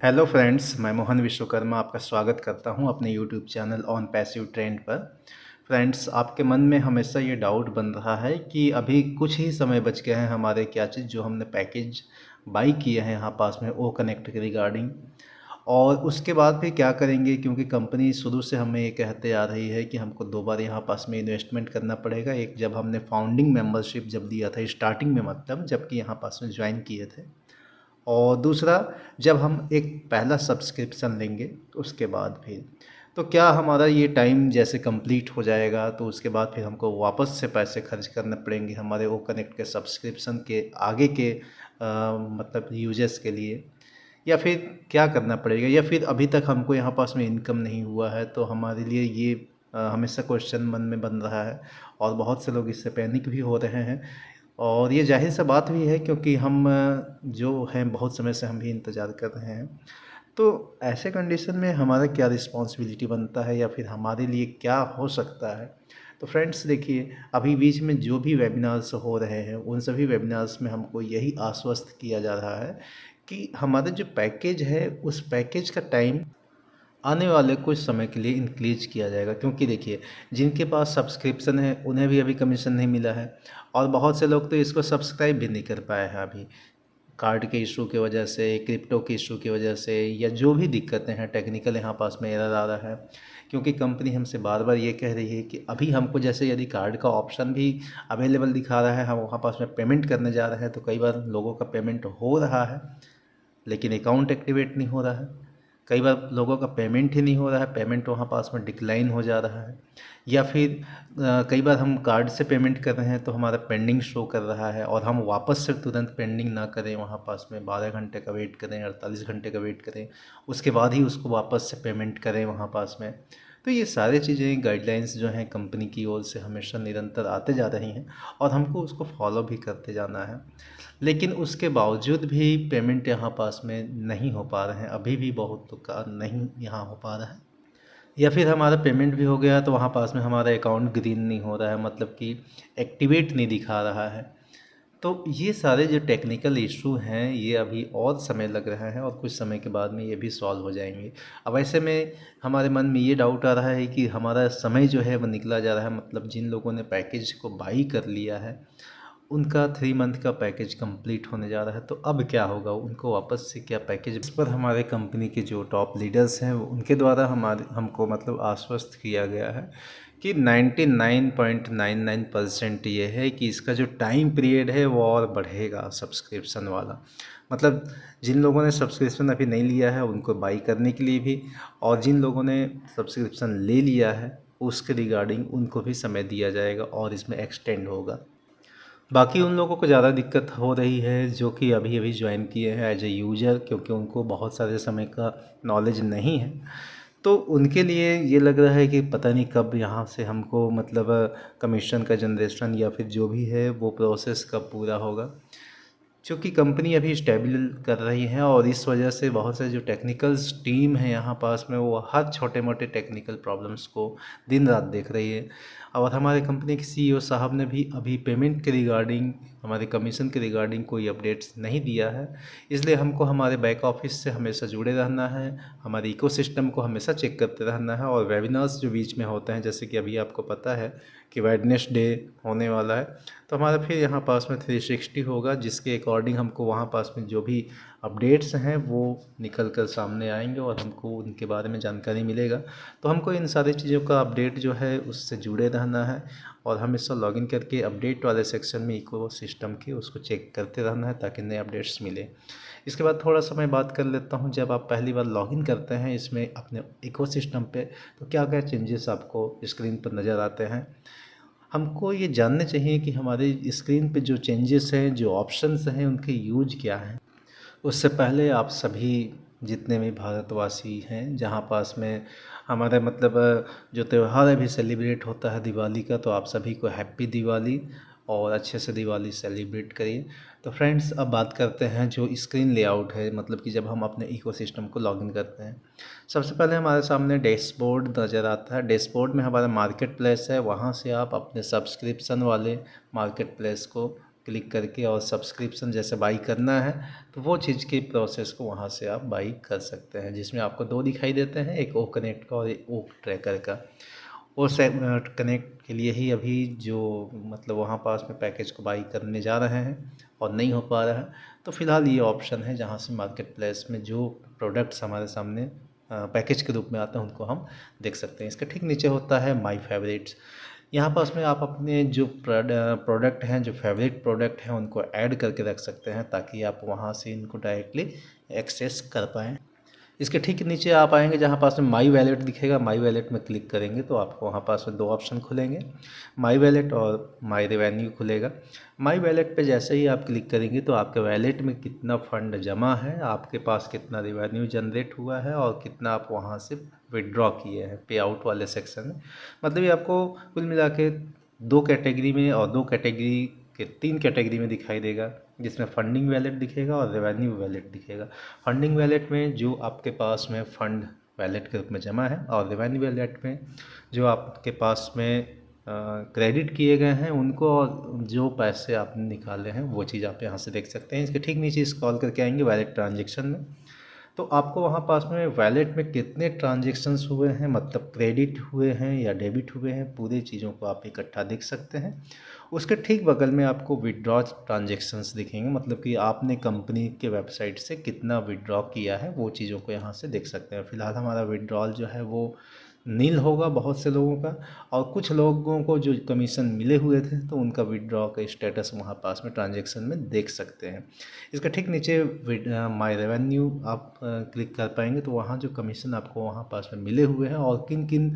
Hello friends, मैं मोहन विश्वकर्मा आपका स्वागत करता हूं अपने YouTube channel on passive trend पर। फ्रेंड्स, आपके मन में हमेशा ये डाउट बन रहा है कि अभी कुछ ही समय बच गए हैं हमारे क्या चीज़ जो हमने पैकेज बाई किए हैं यहाँ पास में ओ कनेक्ट के रिगार्डिंग, और उसके बाद फिर क्या करेंगे, क्योंकि कंपनी शुरू से हमें ये कहते आ रही है कि हमको 2 बार यहाँ पास में इन्वेस्टमेंट करना पड़ेगा। एक जब हमने फाउंडिंग मेंबरशिप जब दिया था स्टार्टिंग में, मतलब जबकि यहाँ पास में ज्वाइन किए थे, और दूसरा जब हम एक पहला सब्सक्रिप्शन लेंगे उसके बाद फिर तो क्या हमारा ये टाइम जैसे कंप्लीट हो जाएगा तो उसके बाद फिर हमको वापस से पैसे खर्च करने पड़ेंगे हमारे वो कनेक्ट के सब्सक्रिप्शन के आगे के मतलब यूजर्स के लिए, या फिर क्या करना पड़ेगा, या फिर अभी तक हमको यहाँ पास में इनकम नहीं हुआ है। तो हमारे लिए ये हमेशा क्वेश्चन मन में बन रहा है और बहुत से लोग इससे पैनिक भी हो रहे हैं। और ये जाहिर सा बात भी है क्योंकि हम जो हैं बहुत समय से हम भी इंतज़ार कर रहे हैं। तो ऐसे कंडीशन में हमारा क्या रिस्पॉन्सिबिलिटी बनता है या फिर हमारे लिए क्या हो सकता है। तो फ्रेंड्स देखिए, अभी बीच में जो भी वेबिनार्स हो रहे हैं उन सभी वेबिनार्स में हमको यही आश्वस्त किया जा रहा है कि हमारा जो पैकेज है उस पैकेज का टाइम आने वाले कुछ समय के लिए इंक्रीज किया जाएगा, क्योंकि देखिए जिनके पास सब्सक्रिप्शन है उन्हें भी अभी कमीशन नहीं मिला है, और बहुत से लोग तो इसको सब्सक्राइब भी नहीं कर पाए हैं अभी, कार्ड के इशू की वजह से, क्रिप्टो के इशू की वजह से, या जो भी दिक्कतें हैं टेक्निकल यहाँ पास में एरर आ रहा है। क्योंकि कंपनी हमसे बार बार ये कह रही है कि अभी हमको जैसे यदि कार्ड का ऑप्शन भी अवेलेबल दिखा रहा है, हम वहाँ पास में पेमेंट करने जा रहे हैं तो कई बार लोगों का पेमेंट हो रहा है लेकिन अकाउंट एक्टिवेट नहीं हो रहा है। कई बार लोगों का पेमेंट ही नहीं हो रहा है, पेमेंट वहाँ पास में डिक्लाइन हो जा रहा है। या फिर कई बार हम कार्ड से पेमेंट कर रहे हैं तो हमारा पेंडिंग शो कर रहा है, और हम वापस से तुरंत पेंडिंग ना करें, वहाँ पास में 12 घंटे का वेट करें, 48 घंटे का वेट करें, उसके बाद ही उसको वापस से पेमेंट करें वहाँ पास में। तो ये सारी चीज़ें गाइडलाइंस जो हैं कंपनी की ओर से हमेशा निरंतर आते जा रही हैं, और हमको उसको फॉलो भी करते जाना है। लेकिन उसके बावजूद भी पेमेंट यहाँ पास में नहीं हो पा रहे हैं, अभी भी बहुत तो का नहीं यहाँ हो पा रहा है। या फिर हमारा पेमेंट भी हो गया तो वहाँ पास में हमारा अकाउंट ग्रीन नहीं हो रहा है, मतलब कि एक्टिवेट नहीं दिखा रहा है। तो ये सारे जो टेक्निकल इशू हैं ये अभी और समय लग रहा है, और कुछ समय के बाद में ये भी सॉल्व हो जाएंगे। अब ऐसे में हमारे मन में ये डाउट आ रहा है कि हमारा समय जो है वो निकला जा रहा है, मतलब जिन लोगों ने पैकेज को बाई कर लिया है उनका 3 मंथ का पैकेज कंप्लीट होने जा रहा है, तो अब क्या होगा, उनको वापस से क्या पैकेज। इस पर हमारे कंपनी के जो टॉप लीडर्स हैं उनके द्वारा हमको मतलब आश्वस्त किया गया है कि 99.99% ये है कि इसका जो टाइम पीरियड है वो और बढ़ेगा सब्सक्रिप्शन वाला। मतलब जिन लोगों ने सब्सक्रिप्शन अभी नहीं लिया है उनको बाई करने के लिए भी, और जिन लोगों ने सब्सक्रिप्शन ले लिया है उसके रिगार्डिंग उनको भी समय दिया जाएगा और इसमें एक्सटेंड होगा। बाकी उन लोगों को ज़्यादा दिक्कत हो रही है जो कि अभी अभी ज्वाइन किए हैं एज ए यूज़र, क्योंकि उनको बहुत सारे समय का नॉलेज नहीं है। तो उनके लिए ये लग रहा है कि पता नहीं कब यहाँ से हमको मतलब कमीशन का जनरेशन या फिर जो भी है वो प्रोसेस कब पूरा होगा। चूँकि कंपनी अभी स्टेबल कर रही है और इस वजह से बहुत से जो टेक्निकल्स टीम है यहाँ पास में वो हर छोटे मोटे टेक्निकल प्रॉब्लम्स को दिन रात देख रही है। और हमारे कंपनी के सीईओ साहब ने भी अभी पेमेंट के रिगार्डिंग, हमारे कमीशन के रिगार्डिंग कोई अपडेट्स नहीं दिया है। इसलिए हमको हमारे बैक ऑफिस से हमेशा जुड़े रहना है, हमारे इकोसिस्टम को हमेशा चेक करते रहना है, और वेबिनार्स जो बीच में होते हैं जैसे कि अभी आपको पता है कि वेडनेसडे होने वाला है, तो हमारा फिर यहाँ पास में 360 होगा जिसके अकॉर्डिंग हमको वहाँ पास में जो भी अपडेट्स हैं वो निकल कर सामने आएंगे और हमको उनके बारे में जानकारी मिलेगा। तो हमको इन सारी चीज़ों का अपडेट जो है उससे जुड़े रहना है, और हमेशा लॉगिन करके अपडेट वाले सेक्शन में इको सिस्टम के उसको चेक करते रहना है ताकि नए अपडेट्स मिले। इसके बाद थोड़ा सा मैं बात कर लेता हूँ, जब आप पहली बार लॉगिन करते हैं इसमें अपने इको सिस्टम पर तो क्या क्या चेंजेस आपको स्क्रीन पर नज़र आते हैं। हमको ये जानने चाहिए कि हमारे स्क्रीन पे जो चेंजेस हैं, जो ऑप्शंस हैं, उनके यूज क्या हैं। उससे पहले आप सभी जितने भी भारतवासी हैं जहाँ पास में हमारे मतलब जो त्यौहार अभी सेलिब्रेट होता है दिवाली का, तो आप सभी को हैप्पी दिवाली, और अच्छे से दिवाली सेलिब्रेट करिए। तो फ्रेंड्स, अब बात करते हैं जो स्क्रीन लेआउट है, मतलब कि जब हम अपने इकोसिस्टम को लॉगिन करते हैं सबसे पहले हमारे सामने डैशबोर्ड नज़र आता है। डैशबोर्ड में हमारा मार्केट प्लेस है, वहाँ से आप अपने सब्सक्रिप्शन वाले मार्केट प्लेस को क्लिक करके और सब्सक्रिप्शन जैसे बाई करना है तो वो चीज़ की प्रोसेस को वहाँ से आप बाई कर सकते हैं, जिसमें आपको दो दिखाई देते हैं, एक ओ कनेक्ट का और एक ओ ट्रैकर का। वो कनेक्ट के लिए ही अभी जो मतलब वहाँ पास में पैकेज को बाई करने जा रहे हैं और नहीं हो पा रहा है, तो फ़िलहाल ये ऑप्शन है जहाँ से मार्केट प्लेस में जो प्रोडक्ट्स हमारे सामने पैकेज के रूप में आते हैं उनको हम देख सकते हैं। इसके ठीक नीचे होता है माई फेवरेट्स। यहाँ पास में आप अपने जो प्रोडक्ट हैं, जो फेवरेट प्रोडक्ट हैं, उनको ऐड करके रख सकते हैं ताकि आप वहाँ से इनको डायरेक्टली एक्सेस कर पाएँ। इसके ठीक नीचे आप आएंगे जहाँ पास में माई वैलेट दिखेगा, माई वैलेट में क्लिक करेंगे तो आपको वहाँ पास में दो ऑप्शन खुलेंगे, माई वैलेट और माई रेवेन्यू खुलेगा। माई वैलेट पे जैसे ही आप क्लिक करेंगे तो आपके वैलेट में कितना फ़ंड जमा है, आपके पास कितना रेवेन्यू जनरेट हुआ है और कितना आप वहाँ से विड्रॉ किए हैं पे आउट वाले सेक्शन में। मतलब ये आपको कुल मिला के दो कैटेगरी में और दो कैटेगरी के तीन कैटेगरी में दिखाई देगा, जिसमें फंडिंग वैलेट दिखेगा और रेवेन्यू वैलेट दिखेगा। फंडिंग वैलेट में जो आपके पास में फ़ंड वैलेट के रूप में जमा है और रेवेन्यू वैलेट में जो आपके पास में क्रेडिट किए गए हैं उनको, और जो पैसे आपने निकाले हैं वो चीज़ आप यहाँ से देख सकते हैं। इसके ठीक नीचे स्क्रॉल करके आएंगे वैलेट ट्रांजेक्शन में, तो आपको वहाँ पास में वैलेट में कितने ट्रांजेक्शन्स हुए हैं, मतलब क्रेडिट हुए हैं या डेबिट हुए हैं, पूरी चीज़ों को आप इकट्ठा देख सकते हैं। उसके ठीक बगल में आपको विड्रॉ ट्रांजेक्शन्स दिखेंगे, मतलब कि आपने कंपनी के वेबसाइट से कितना विड्रॉ किया है वो चीज़ों को यहाँ से देख सकते हैं। फ़िलहाल हमारा विड्रॉल जो है वो नील होगा बहुत से लोगों का, और कुछ लोगों को जो कमीशन मिले हुए थे तो उनका विड्रॉ का स्टेटस वहाँ पास में ट्रांजेक्शन में देख सकते हैं। इसका ठीक नीचे माय रेवेन्यू आप क्लिक कर पाएंगे तो वहाँ जो कमीशन आपको वहाँ पास में मिले हुए हैं और किन किन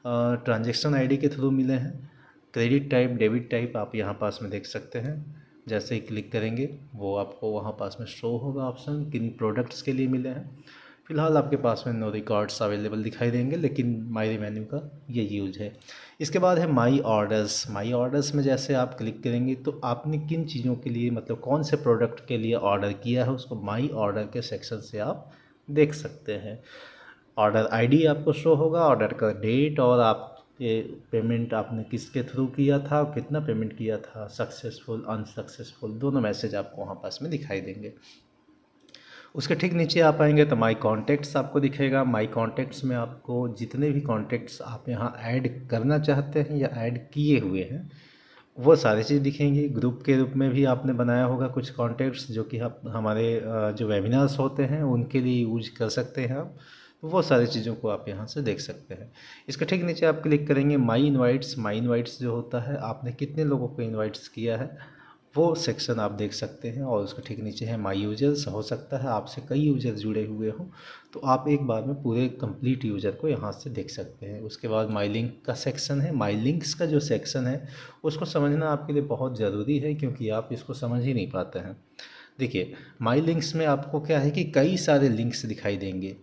ट्रांजेक्शन आईडी के थ्रू मिले हैं, क्रेडिट टाइप, डेबिट टाइप आप यहाँ पास में देख सकते हैं। जैसे ही क्लिक करेंगे वो आपको वहाँ पास में शो होगा ऑप्शन किन प्रोडक्ट्स के लिए मिले हैं। फ़िलहाल आपके पास में नो रिकॉर्ड्स अवेलेबल दिखाई देंगे, लेकिन माई रेवेन्यू का ये यूज है। इसके बाद है माई ऑर्डर्स। माई ऑर्डर्स में जैसे आप क्लिक करेंगे तो आपने किन चीज़ों के लिए, मतलब कौन से प्रोडक्ट के लिए ऑर्डर किया है उसको माई ऑर्डर के सेक्शन से आप देख सकते हैं। ऑर्डर आईडी आपको शो होगा, ऑर्डर का डेट, और आप ये पेमेंट आपने किसके थ्रू किया था और कितना पेमेंट किया था, सक्सेसफुल अनसक्सेसफुल, दोनों मैसेज आपको वहाँ पास में दिखाई देंगे। उसके ठीक नीचे आप आएंगे तो माई कॉन्टैक्ट्स आपको दिखेगा। माई कॉन्टैक्ट्स में आपको जितने भी कॉन्टैक्ट्स आप यहाँ ऐड करना चाहते हैं या ऐड किए हुए हैं वो सारी चीज़ दिखेंगी। ग्रुप के रूप में भी आपने बनाया होगा कुछ कॉन्टैक्ट्स जो कि आप हमारे जो वेबिनार्स होते हैं उनके लिए यूज कर सकते हैं आप, तो वो सारी चीज़ों को आप यहाँ से देख सकते हैं। इसके ठीक नीचे आप क्लिक करेंगे माई इनवाइट्स। माई इनवाइट्स जो होता है आपने कितने लोगों को इनवाइट्स किया है वो सेक्शन आप देख सकते हैं। और उसके ठीक नीचे है माई यूजर्स। हो सकता है आपसे कई यूजर जुड़े हुए हों तो आप एक बार में पूरे कंप्लीट यूजर को यहाँ से देख सकते हैं। उसके बाद माई लिंक का सेक्शन है। माई लिंक्स का जो सेक्शन है उसको समझना आपके लिए बहुत ज़रूरी है, क्योंकि आप इसको समझ ही नहीं पाते हैं। देखिए, माई लिंक्स में आपको क्या है कि कई सारे लिंक्स दिखाई देंगे,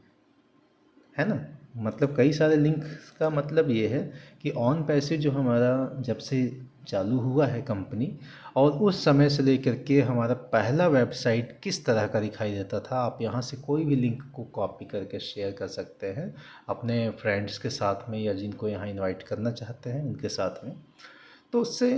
है ना। मतलब कई सारे लिंक्स का मतलब ये है कि ऑन पैसिव जो हमारा जब से चालू हुआ है कंपनी, और उस समय से लेकर के हमारा पहला वेबसाइट किस तरह का दिखाई देता था, आप यहाँ से कोई भी लिंक को कॉपी करके शेयर कर सकते हैं अपने फ्रेंड्स के साथ में या जिनको यहाँ इनवाइट करना चाहते हैं उनके साथ में। तो उससे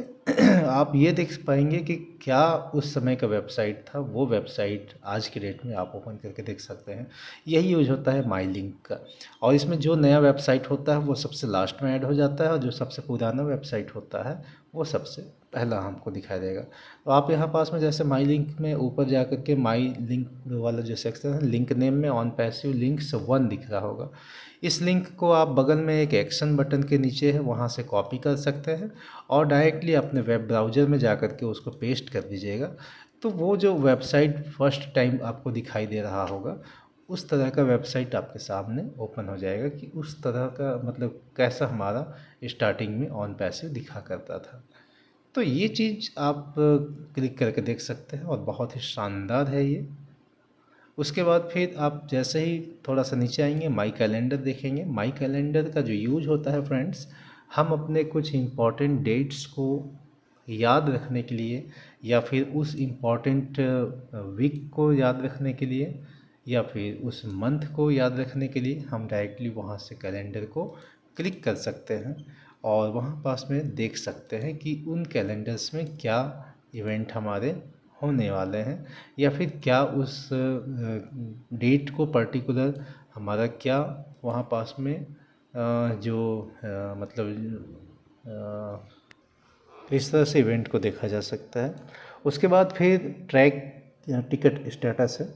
आप ये देख पाएंगे कि क्या उस समय का वेबसाइट था वो वेबसाइट आज की डेट में आप ओपन करके देख सकते हैं। यही यूज होता है माई लिंक का। और इसमें जो नया वेबसाइट होता है वो सबसे लास्ट में ऐड हो जाता है, और जो सबसे पुराना वेबसाइट होता है वो सबसे पहला हमको दिखाई देगा। तो आप यहाँ पास में जैसे माई लिंक में ऊपर जा कर के माई लिंक वाला जो सेक्शन है, लिंक नेम में ऑन पैसिव लिंक्स 1 दिख रहा होगा। इस लिंक को आप बगल में एक एक्शन बटन के नीचे है वहाँ से कॉपी कर सकते हैं और डायरेक्टली अपने वेब ब्राउज़र में जा कर के उसको पेस्ट कर दीजिएगा। तो वो जो वेबसाइट फर्स्ट टाइम आपको दिखाई दे रहा होगा उस तरह का वेबसाइट आपके सामने ओपन हो जाएगा कि उस तरह का मतलब कैसा हमारा स्टार्टिंग में ऑन पैसिव दिखा करता था। तो ये चीज़ आप क्लिक करके देख सकते हैं और बहुत ही शानदार है ये। उसके बाद फिर आप जैसे ही थोड़ा सा नीचे आएंगे माई कैलेंडर देखेंगे। माई कैलेंडर का जो यूज होता है फ्रेंड्स, हम अपने कुछ इम्पॉर्टेंट डेट्स को याद रखने के लिए या फिर उस इम्पॉर्टेंट वीक को याद रखने के लिए या फिर उस मंथ को याद रखने के लिए हम डायरेक्टली वहाँ से कैलेंडर को क्लिक कर सकते हैं और वहाँ पास में देख सकते हैं कि उन कैलेंडर्स में क्या इवेंट हमारे होने वाले हैं, या फिर क्या उस डेट को पर्टिकुलर हमारा क्या वहाँ पास में जो मतलब इस तरह से इवेंट को देखा जा सकता है। उसके बाद फिर ट्रैक या टिकट स्टेटस है।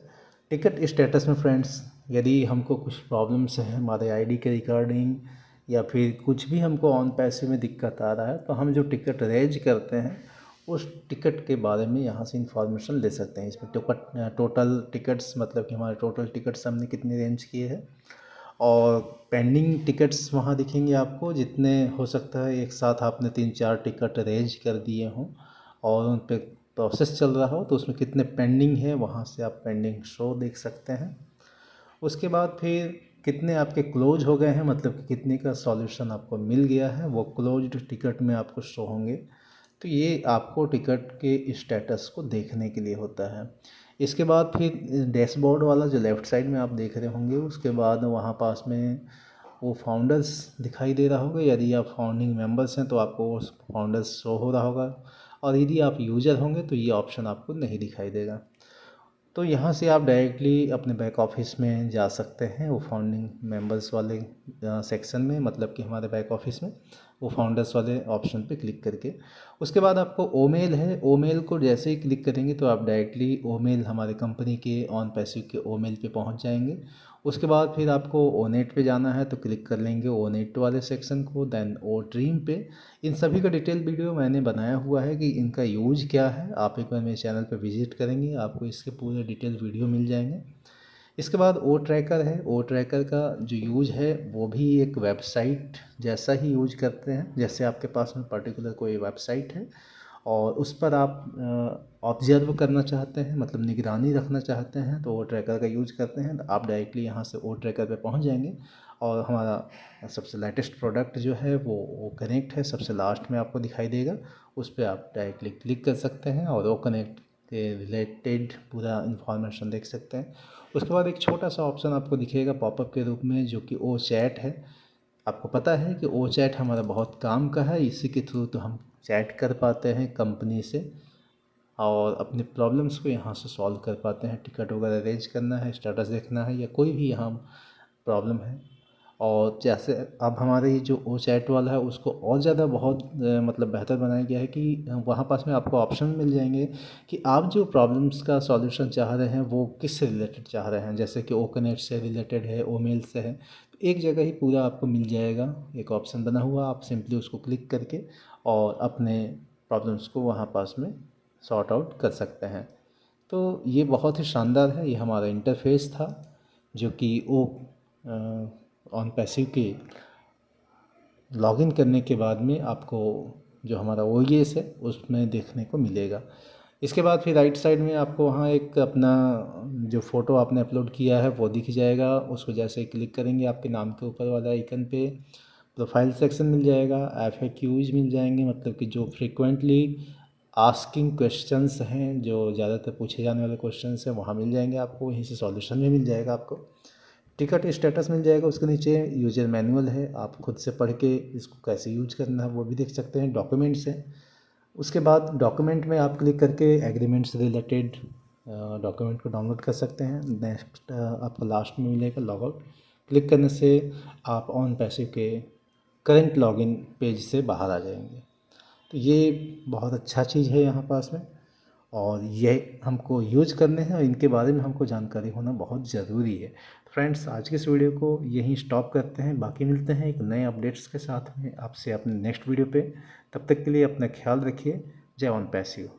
टिकट स्टेटस में फ्रेंड्स, यदि हमको कुछ प्रॉब्लम्स हैं हमारे आईडी के रिगार्डिंग, या फिर कुछ भी हमको ऑन पैसे में दिक्कत आ रहा है, तो हम जो टिकट रेज करते हैं उस टिकट के बारे में यहाँ से इंफॉर्मेशन ले सकते हैं। इसमें टोटल टिकट्स, मतलब कि हमारे टोटल टिकट्स हमने कितने रेंज किए हैं, और पेंडिंग टिकट्स वहाँ दिखेंगे आपको। जितने हो सकता है एक साथ आपने 3-4 टिकट रेज कर दिए हों और उन पे प्रोसेस चल रहा हो, तो उसमें कितने पेंडिंग है वहाँ से आप पेंडिंग शो देख सकते हैं। उसके बाद फिर कितने आपके क्लोज हो गए हैं, मतलब कि कितने का सॉल्यूशन आपको मिल गया है, वो क्लोज्ड टिकट में आपको शो होंगे। तो ये आपको टिकट के स्टेटस को देखने के लिए होता है। इसके बाद फिर डैशबोर्ड वाला जो लेफ़्ट साइड में आप देख रहे होंगे, उसके बाद वहाँ पास में वो फाउंडर्स दिखाई दे रहा होगा। यदि आप फाउंडिंग मेंबर्स हैं तो आपको वो फाउंडर्स शो हो रहा होगा, और यदि आप यूज़र होंगे तो ये ऑप्शन आपको नहीं दिखाई देगा। तो यहाँ से आप डायरेक्टली अपने बैक ऑफिस में जा सकते हैं, वो फाउंडिंग मेंबर्स वाले सेक्शन में, मतलब कि हमारे बैक ऑफिस में वो फाउंडर्स वाले ऑप्शन पे क्लिक करके। उसके बाद आपको ओमेल है, ओमेल को जैसे ही क्लिक करेंगे तो आप डायरेक्टली ओमेल हमारे कंपनी के ऑन पैसिव के ओमेल पे पहुँच जाएंगे। उसके बाद फिर आपको ओनेट पे जाना है तो क्लिक कर लेंगे ओनेट वाले सेक्शन को, देन ओ ड्रीम पे। इन सभी का डिटेल वीडियो मैंने बनाया हुआ है कि इनका यूज क्या है। आप एक बार मेरे चैनल पर विजिट करेंगे, आपको इसके पूरे डिटेल वीडियो मिल जाएंगे। इसके बाद ओ ट्रैकर है। ओ ट्रैकर का जो यूज है वो भी एक वेबसाइट जैसा ही यूज करते हैं, जैसे आपके पास में पर्टिकुलर कोई वेबसाइट है और उस पर आप ऑब्जर्व करना चाहते हैं, मतलब निगरानी रखना चाहते हैं, तो ओ ट्रैकर का यूज करते हैं। तो आप डायरेक्टली यहाँ से ओ ट्रैकर पे पहुँच जाएंगे, और हमारा सबसे लेटेस्ट प्रोडक्ट जो है वो कनेक्ट है, सबसे लास्ट में आपको दिखाई देगा। उस पर आप डायरेक्टली क्लिक कर सकते हैं और वो कनेक्ट के रिलेटेड पूरा इन्फॉर्मेशन देख सकते हैं। उसके बाद एक छोटा सा ऑप्शन आपको दिखेगा पॉपअप के रूप में, जो कि ओ चैट है। आपको पता है कि ओ चैट हमारा बहुत काम का है, इसी के थ्रू तो हम चैट कर पाते हैं कंपनी से और अपने प्रॉब्लम्स को यहाँ से सॉल्व कर पाते हैं। टिकट वगैरह अरेंज करना है, स्टेटस देखना है, या कोई भी यहाँ प्रॉब्लम है। और जैसे अब हमारे ये जो ओ चैट वाला है उसको और ज़्यादा बहुत मतलब बेहतर बनाया गया है कि वहाँ पास में आपको ऑप्शन मिल जाएंगे कि आप जो प्रॉब्लम्स का सॉल्यूशन चाह रहे हैं वो किससे रिलेटेड चाह रहे हैं। जैसे कि ओ कनेक्ट से रिलेटेड है, ओ मेल से है, तो एक जगह ही पूरा आपको मिल जाएगा। एक ऑप्शन बना हुआ, आप सिंपली उसको क्लिक करके और अपने प्रॉब्लम्स को वहाँ पास में सॉर्ट आउट कर सकते हैं। तो ये बहुत ही शानदार है। ये हमारा इंटरफेस था जो कि ओ ऑन पैसिव के लॉगिन करने के बाद में आपको जो हमारा ओएस है उसमें देखने को मिलेगा। इसके बाद फिर राइट साइड में आपको वहाँ एक अपना जो फ़ोटो आपने अपलोड किया है वो दिख जाएगा। उसको जैसे ही क्लिक करेंगे आपके नाम के ऊपर वाला आइकन पे प्रोफाइल सेक्शन मिल जाएगा, एफएक्यूज मिल जाएंगे, मतलब कि जो फ्रिक्वेंटली आस्किंग क्वेश्चंस हैं, जो ज़्यादातर पूछे जाने वाले क्वेश्चंस हैं, वहाँ मिल जाएंगे आपको। वहीं से सॉल्यूशन भी मिल जाएगा आपको। टिकट स्टेटस मिल जाएगा, उसके नीचे यूजर मैनुअल है, आप खुद से पढ़ के इसको कैसे यूज करना है वो भी देख सकते हैं। डॉक्यूमेंट्स हैं, उसके बाद डॉक्यूमेंट में आप क्लिक करके एग्रीमेंट से रिलेटेड डॉक्यूमेंट को डाउनलोड कर सकते हैं। नेक्स्ट आपको लास्ट में मिलेगा लॉगआउट। क्लिक करने से आप ऑन पैसिव के करंट लॉगिन पेज से बाहर आ जाएंगे। तो ये बहुत अच्छा चीज़ है यहाँ पास में, और ये हमको यूज करने हैं और इनके बारे में हमको जानकारी होना बहुत ज़रूरी है। फ्रेंड्स, आज के इस वीडियो को यहीं स्टॉप करते हैं, बाकी मिलते हैं एक नए अपडेट्स के साथ में आपसे अपने नेक्स्ट वीडियो पे। तब तक के लिए अपना ख्याल रखिए। जय ऑन पैसिव।